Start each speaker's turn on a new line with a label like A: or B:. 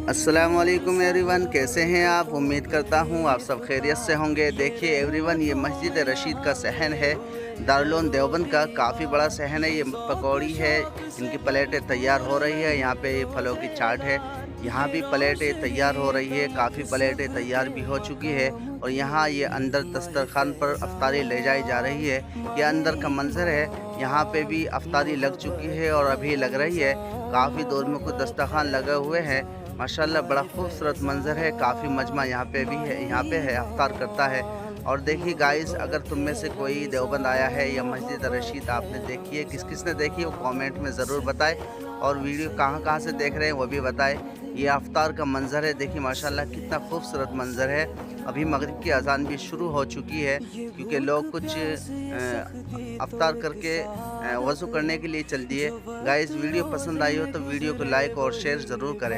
A: अस्सलामुअलैकुम एवरीवन, कैसे हैं आप। उम्मीद करता हूं आप सब खैरियत से होंगे। देखिए एवरीवन, ये मस्जिद रशीद का सहन है, दारुल देवबंद का। काफ़ी बड़ा सहन है। ये पकौड़ी है, इनकी प्लेटें तैयार हो रही है। यहाँ पे ये फलों की चाट है, यहाँ भी प्लेटें तैयार हो रही है। काफ़ी प्लेटें तैयार भी हो चुकी है और यहाँ ये अंदर दस्तरखान पर अफ्तारी ले जाई जा रही है। ये अंदर का मंजर है, यहाँ पे भी अफ्तारी लग चुकी है और अभी लग रही है। काफ़ी दूर में कुछ दस्तरखान लगे हुए हैं। माशाल्लाह बड़ा खूबसूरत मंज़र है। काफ़ी मजमा यहाँ पे भी है, यहाँ पे है, अफ्तार करता है। और देखिए गाइस, अगर तुम में से कोई देवबंद आया है या मस्जिद रशीद आपने देखी है, किस किस ने देखी है वो कमेंट में ज़रूर बताएं। और वीडियो कहाँ कहाँ से देख रहे हैं वो भी बताएं। ये अफ्तार का मंज़र है, देखिए माशाल्लाह कितना खूबसूरत मंज़र है। अभी मगरिब की अज़ान भी शुरू हो चुकी है, क्योंकि लोग कुछ अफ्तार करके वज़ू करने के लिए चल दिए। गाइस, वीडियो पसंद आई हो तो वीडियो को लाइक और शेयर ज़रूर करें।